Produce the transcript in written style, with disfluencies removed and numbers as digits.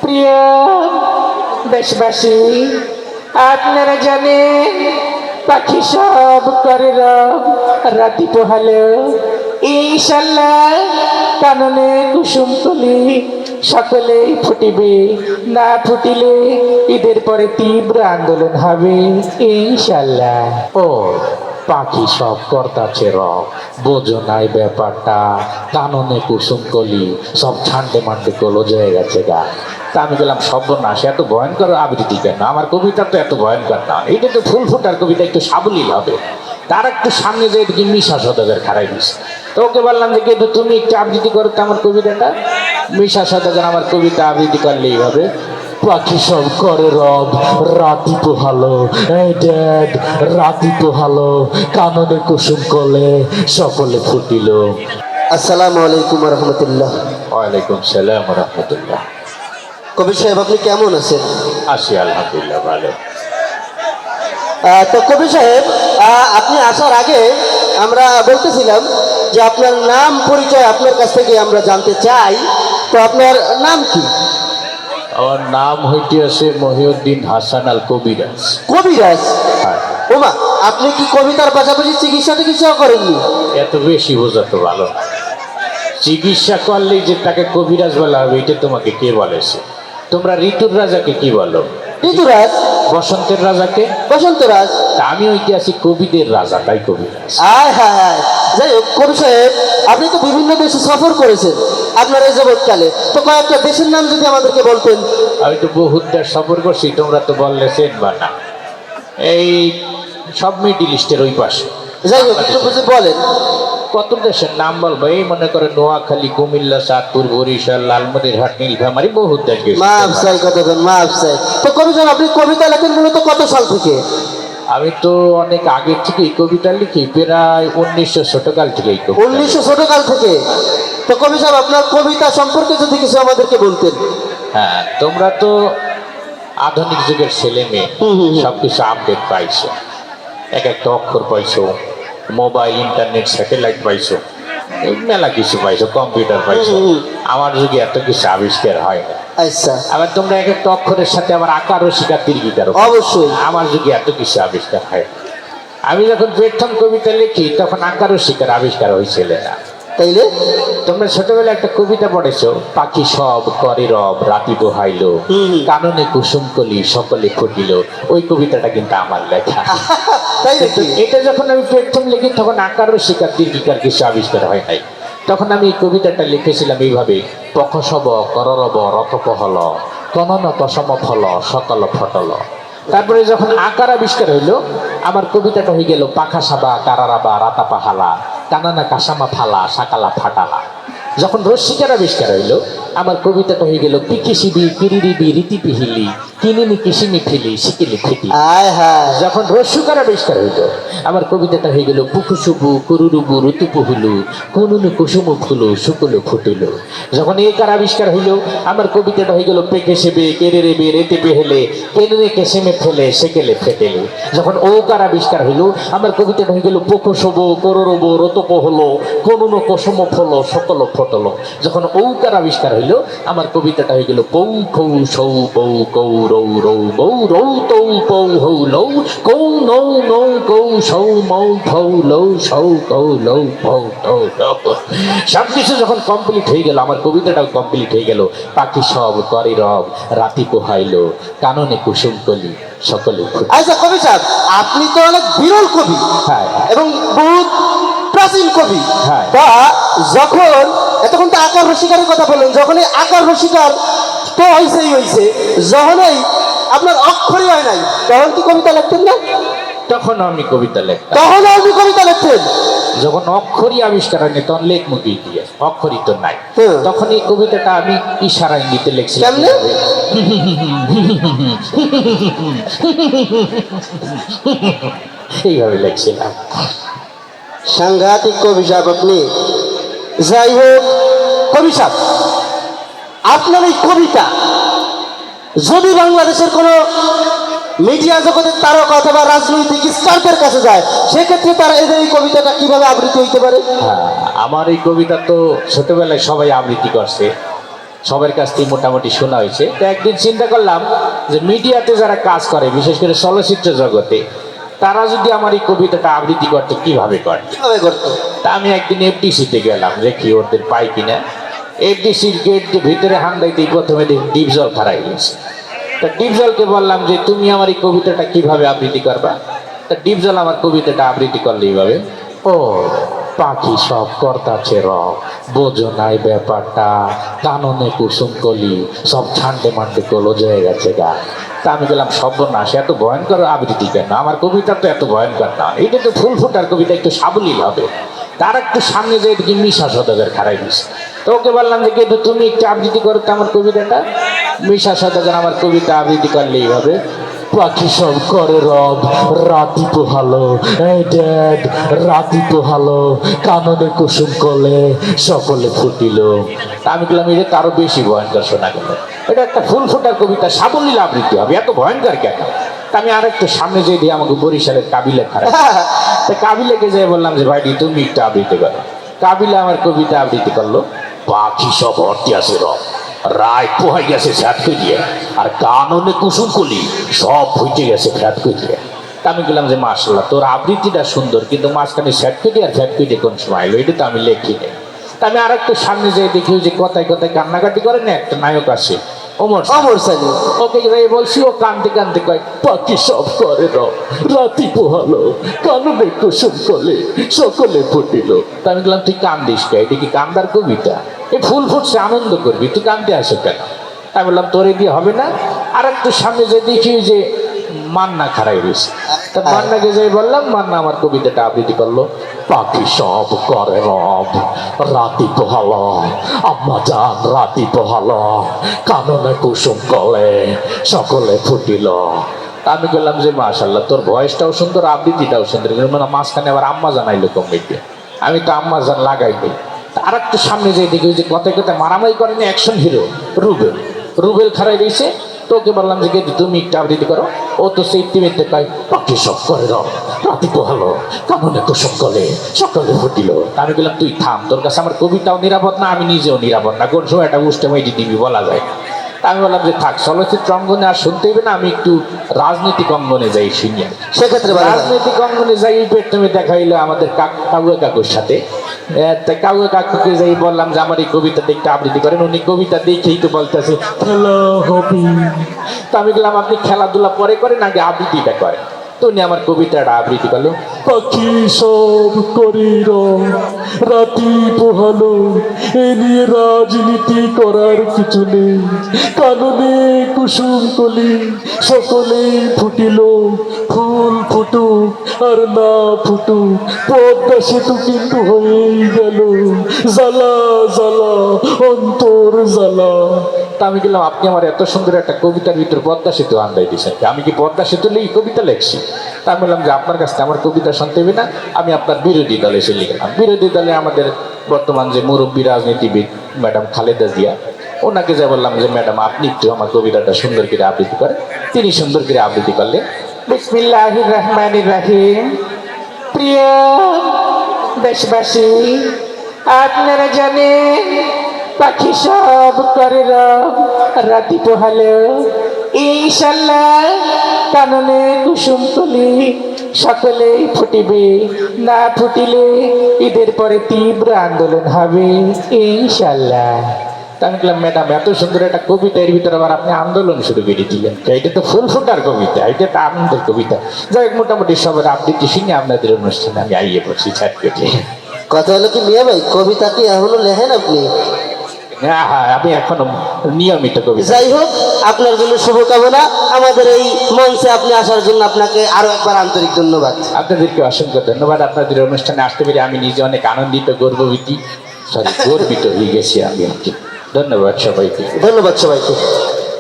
প্রিয় দেশবাসী, আপনারা জানেন পাখি সব করে রব, রাতি পোহালো ইনশাল্লাহ কাননে কুসুমকলি সকলেই ফুটিবে, না ফুটিলে ঈদের পরে তীব্র আন্দোলন হবে ইনশাল্লাহ। ও পাখি সব কর্তাছে রব, বোঝো নাই ব্যাপারটা, কাননে কুসুম কলি সব ছান্ডে মান্ডে কলজ হয়ে গেছে গা। তা আমি গেলাম সর্বনাশ, এত ভয়ঙ্কর আবৃত্তি কেন? আমার কবিতা তো এত ভয়ঙ্কর না, এটা তো ফুল ফুটার কবিতা, একটু সাবলীল হবে। তার একটু সামনে যে দেখি মিশা সদাগর খারাই দিচ্ছে, তো ওকে বললাম যে কিন্তু তুমি একটু আবৃত্তি করো তো আমার কবিতাটা। মিশা সদাগর আমার কবিতা আবৃত্তি করলেই হবে। পাখি সব করে রব, রাতি পোহালো, এই ড্যাড রাতি পোহালো, কাননে কুসুম কলে সকলে ফুটিল। আসসালামু আলাইকুম রহমতুল্লাহ। ওয়ালাইকুম সালাম রহমতুল্লাহ। কবি সাহেব, আপনি কেমন আছেন? আছি আলহামদুলিল্লাহ ভালো। তো কবি সাহেব, আপনি আসার আগে আমরা বলতেছিলাম যে আপনার নাম পরিচয় আপনার কাছ থেকে আমরা জানতে চাই। তো আপনার নাম কি? আমার নাম হইতে আছে মহিউদ্দিন হাসান আল কবিরাজ। কবিরাজ? হ্যাঁ। ওমা, আপনি কি কবিতার পাশাপাশি চিকিৎসাও করেননি? এত বেশি বোঝা তো ভালো না। চিকিৎসা করলেই যে তাকে কবিরাজ বলা হবে এটা তোমাকে কে বলেছে? তোমরা ঋতুর রাজাকে কি বলো? ঋতুরাজ। বসন্তের রাজাকে বসন্তরাজ। তা আমি ঐতিহাসিক কবিদের রাজা, তাই কবিরাজ। আয় হায় হায়। যাই হোক কবি সাহেব, আপনি তো বিভিন্ন দেশে সফর করেছেন আপনার এই জগৎকালে, তো কয়েকটা দেশের নাম যদি আমাদেরকে বলতেন। আমি তো বহুত দেশ সফর করছি, তোমরা তো বললে চেনবা না। এই সব মিডিল ইস্টের ওই পাশে। যাই হোক একটু বুঝে বলেন। কত দেশের নাম বলবো? এই মনে করে নোয়াখালী, কুমিল্লা, চাঁদপুর, বরিশাল, লালমনিরহাট, নীলফামারী, বহুত দেশ গেছি। মাফ চাই কতজন, মাফ চাই। তো কবি সাহেব, আপনি কবিতা লেখেন মূলত কত সাল থেকে? আমি তো অনেক আগের থেকেই কবিতা লিখি, প্রায় 1900 ছোটকাল থেকেই। 1900 ছোটকাল থেকে? তো কবি সাহেব, আপনার কবিতা সম্পর্কে যদি কিছু আমাদেরকে বলতেন। হ্যাঁ, তোমরা তো আধুনিক যুগের ছেলে মেয়ে, সবকিছু আপডেট পাইছো, এক একটা অক্ষর পাইছো, মোবাইল, ইন্টারনেট, স্যাটেলাইট পাইছো, এই মেলা কিছু পাইছো, কম্পিউটার পাইছো। আমার যুগে এত কিছু আবিষ্কার হয় না। আচ্ছা। আবার তোমরা এক একটা অক্ষরের সাথে আবার আকারও শিকার, দীর্ঘিকারও। অবশ্যই। আমার যুগে এত কিছু আবিষ্কার হয় না। আমি যখন প্রথম কবিতা লিখি তখন আকারও শিকার আবিষ্কার হয়েছিল না। তাইলে তোমরা ছোটবেলায় একটা কবিতা পড়েছো, পাখি সব করে রব, রাতি পোহাইলো, কাননে কুসুম কলি সকলে ফুটিল। ওই কবিতাটা কিন্তু আমার লেখা। তাই কিন্তু এটা যখন আমি প্রথম লিখি তখন আকারও শিকার, দীর্ঘিকার কিছু আবিষ্কার হয় নাই। তখন আমি এই কবিতাটা লিখেছিলাম এইভাবে: পখসব কররব রথপহল, কনন তসম ফল সকল ফটল। তারপরে যখন আকার আবিষ্কার হইলো আমার কবিতাটা হয়ে গেল পাখা সাবা কারারাবা রাতা পাহালা, কানানা কাসামা ফালা সাকালা ফাটালা। যখন রশ্মিকার আবিষ্কার হইলো আমার কবিতাটা হয়ে গেল পিকিসিবি কিরিরিবি রীতি পিহিলি, কিনিনি কিসিমি ফিলি শিকিলি ফিটি। আয় হায়। যখন রস্যকার আবিষ্কার হইলো আমার কবিতাটা হয়ে গেল পুকুসুবু কুরুরুবু ঋতুপুহুলু, কুনুনু কুসুমু ফুলু শুকুলু ফুটুলু। যখন একার আবিষ্কার হইলো আমার কবিতাটা হয়ে গেল পেকে সেবে কেড়ে রেবে রেতে পেহেলে, কেনে কেসেমে ফেলে সেকেলে ফেটেলে। যখন ওকার আবিষ্কার হইলো আমার কবিতাটা হয়ে গেল পুকুসব কররব রতপ হলো, কুনুনু কুসুম ফল সকল ফটলো। যখন ঔকার আবিষ্কার হইলো আমার কবিতাটা হয়ে গেল পৌ খৌ সৌ বৌ কৌ রৌ রৌ বৌ রৌ তৌ পৌ হৌ লৌ, কৌ নৌ নৌ কৌ সৌ মৌ ফৌ লৌ সৌ কৌ লৌ ফৌ তৌ লৌ। সব কিছু যখন কমপ্লিট হয়ে গেল আমার কবিতাটাও কমপ্লিট হয়ে গেল। পাখি সব করে রব, রাতি পোহাইলো, কাননে কুসুম কলি সকলে। আচ্ছা কবি সাহেব, আপনি তো অনেক বিরল কবি। হ্যাঁ। এবং বহুত প্রাচীন কবি। হ্যাঁ। তা যখন এতক্ষণ তো আকার রসিকারের কথা বললেন, যখন এই আকার রসিকার তো হয়েছে, যখনই আপনার অক্ষরই হয় নাই তখন কি কবিতা লিখতেন না? তখন আমি কবিতা লিখতাম। তখন আপনি কবিতা লিখতেন? যখন অক্ষরই আবিষ্কার হয়নি তখন লেখ মুখি দিয়ে, অক্ষরই তো নাই, তখন এই কবিতাটা আমি ইশারা ইঙ্গিতে লিখছিলাম। কেমনে? এইভাবে লিখছিলাম। সাংঘাতিক কবি সাহেব আপনি। যাই হোক কবি সাহেব, আপনার এই কবিতা যদি বাংলাদেশের কোনো মিডিয়া জগতের তারকা অথবা রাজনৈতিক স্টারদের কাছে যায়, সেক্ষেত্রে তারা এদের এই কবিতাটা কিভাবে আবৃত্তি হইতে পারে? আমার এই কবিতা তো ছোটবেলায় সবাই আবৃত্তি করছে, সবার কাছ থেকে মোটামুটি শোনা হয়েছে। তো একদিন চিন্তা করলাম যে মিডিয়াতে যারা কাজ করে, বিশেষ করে চলচ্চিত্র জগতে, তারা যদি আমার এই কবিতাটা আবৃত্তি করতে কিভাবে করত। কিভাবে করতো? তা আমি একদিন এফডিসিতে গেলাম, দেখি ওদের পাই কিনা। এফডিসির গেট ভিতরে হান্দাইতেই প্রথমে দেখি ডিপজল খারাই গেছে। তা ডিপজলকে বললাম যে তুমি আমার এই কবিতাটা কিভাবে আবৃত্তি করবা। তা ডিপজল আমার কবিতাটা আবৃত্তি করলে এইভাবে, ও পাখি সব কর্তাছে রব, বোঝো নাই ব্যাপারটা, কাননে কুসুম কলি সব ঠান্ডে মান্ডে কলো জয়ে গেছে গা। তা আমি গেলাম সর্বনাশ, এত ভয়ঙ্কর আবৃত্তি কেন, আমার কবিতা তো এত ভয়ঙ্কর না, এটা তো ফুল ফুটার কবিতা, একটু সাবলীল হবে। তার একটু সামনে যেয়ে দেখি মিশা সদাগর খারাই দিচ্ছে। তো ওকে বললাম যে কিন্তু তুমি একটু আবৃত্তি করো তো আমার কবিতাটা। মিশা সদাগর আমার কবিতা আবৃত্তি করলে এইভাবে, পাখি সব করে রব, রাতি পোহালো, এই ড্যাড রাতি পোহালো, কাননে কুসুম কলে সকলে ফুটিল। তা আমি বললাম এটা তো আরো বেশি ভয়ঙ্কর শোনা গেল, এটা একটা ফুল ফুটার কবিতা, সাবলীল আবৃত্তি হবে, এত ভয়ঙ্কর কেন। তা আমি আর একটু সামনে যেয়ে দিয়ে আমাকে বরিশালের কাবিলে খারাপ। তা কাবিলাকে যেয়ে বললাম যে ভাইটি তুমি একটু আবৃত্তি করো। কাবিলা আমার কবিতা আবৃত্তি করলো, পাখি সব ভর্তি আছে রব, রায় পোহাই গেছে ফ্যাট করিয়ে, আর কাননে কুসুম কলি সব ফুটে গেছে ফ্যাট করিয়ে। তা আমি বললাম যে মাশাআল্লাহ তোর আবৃত্তিটা সুন্দর, কিন্তু মাঝখানে ফ্যাট করি আর ফ্যাট করি কোন সময় এলো, এটা তো আমি লেখি নেই। তা আমি আর একটু সামনে যেয়ে দেখি যে কথায় কথায় কান্নাকাটি করে না একটা নায়ক আছে, ওমর সানি। ওকে যাই বলছি, ও কানতে কানতে কয় পাখি সব করে রব, রাতি পোহালো, কাননে কুসুম কলে সকলে ফুটিল। তা আমি বললাম তুই কান্দিস কে, এটা কি কান্দার কবিতা, এই ফুল ফুটছে আনন্দ করবি, তুই কান্দতে আসো কেন। আমি বললাম তোরে দিয়ে হবে না। আর একটু সামনে যে দেখি যে মান্না খারাই রয়েছে। তা মান্নাকে যাই বললাম, মান্না আমার কবিতাটা আবৃত্তি করলো, পাখি সব করে রব, রাতি পোহালো, আম্মা জান রাতি পোহালো, কাননে কুসুম কলে সকলে ফুটিল। তা আমি বললাম যে মাশাআল্লাহ তোর ভয়েসটাও সুন্দর, আবৃত্তিটাও সুন্দর, মানে মাঝখানে আবার আম্মা জানাইলো কমিটি, আমি তো আম্মা জান লাগাই দিই। আর একটু সামনে যেয়ে দেখি যে কথায় কথায় মারামারি করেনি অ্যাকশন হিরো রুবেল, রুবেল খারাই রয়েছে। তো ওকে বললাম যে তুমি একটু আবৃত্তি করো। ও তো সেই টিমেতে কয় পাখি সব করে রব, রাতি পোহালো, কাননে কুসুম কলে সকালে ফুটিল। আমি বললাম তুই থাম, তোর কাছে আমার কবিতাও নিরাপদ না, আমি নিজেও নিরাপদ না, কোন সময় একটা উষ্ঠে মেয়েটি দিবি বলা যায়। তা আমি বললাম যে থাক, চলচ্চিত্র অঙ্গনে আর শুনতে হবে না, আমি একটু রাজনৈতিক অঙ্গনে যাই শুনি। সেক্ষেত্রে রাজনৈতিক অঙ্গনে যাই, প্রথমে দেখা হইলো আমাদের কাউয়া কাকুর সাথে। তা কাউয়া কাকুকে যাই বললাম যে আমার এই কবিতাটা একটু আবৃত্তি করেন। উনি কবিতা দেখেই তো বলতেছে খেলা হবে। তা আমি বললাম আপনি খেলাধুলা পরে করেন, আগে আবৃত্তিটা করেন। তো উনি আমার কবিতাটা আবৃত্তি করলো, পাখি সব করে রব, রাতি পোহালো, এ নিয়ে রাজনীতি করার কিছু নেই, কাননে কুসুম কলি সকলে ফুটিল, ফুল ফুটুক আর না ফুটুক পদ্মা সেতু কিন্তু হয়েই গেল, জ্বালা জ্বালা অন্তর জ্বালা। তা আমি গেলাম আপনি আমার এত সুন্দর একটা কবিতার ভিতর পদ্মা সেতু আন্দাই দিয়েছেন, আমি কি পদ্মা সেতু লিখি কবিতা লেখছি। তা আমি বললাম যে আপনার কাছে আমার কবিতা শুনতে হবে না, আমি আপনার বিরোধী দলে এসে লিখলাম। বিরোধী দলে আমাদের বর্তমান যে মুরব্বী রাজনীতিবিদ ম্যাডাম খালেদা জিয়া, ওনাকে যা বললাম যে ম্যাডাম আপনি একটু আমার কবিতাটা সুন্দর করে আবৃত্তি করেন। তিনি সুন্দর করে আবৃত্তি করলেন, বিসমিল্লাহির রহমানির রহিম। প্রিয় দেশবাসী, আপনারা জানেন পাখি সব করে রব, রাতি পোহালো, ইনশাল্লাহ কাননে কুসুম কলি সকলেই ফুটিবে, না ফুটিলে ঈদের পরে তীব্র আন্দোলন হবে ইনশাল্লাহ। আমি বললাম ম্যাডাম এত সুন্দর একটা কবিতা, এর ভিতরে আবার আপনি আন্দোলন শুরু করে দিলেন, এটা তো ফুল ফুটার কবিতা, এটা তো আনন্দের কবিতা। যাই হোক, মোটামুটি সবার আবৃত্তি শুনে আপনাদের অনুষ্ঠানে আমি আইয়ে পড়ছি ছাট কেটে। কথা হলো কি মিয়া ভাই, কবিতা কি এখনো লেখেন আপনি? হ্যাঁ হ্যাঁ, আমি এখনো নিয়মিত কবিতা। যাই হোক, আপনার জন্য শুভকামনা। আমাদের এই মঞ্চে আপনি আসার জন্য আপনাকে আরো একবার আন্তরিক ধন্যবাদ। আপনাদেরকে অসংখ্য ধন্যবাদ। আপনাদের অনুষ্ঠানে আসতে পেরে আমি নিজে অনেক আনন্দিত, গর্বিত হয়ে গেছি আমি। ধন্যবাদ সবাইকে। ধন্যবাদ সবাইকে।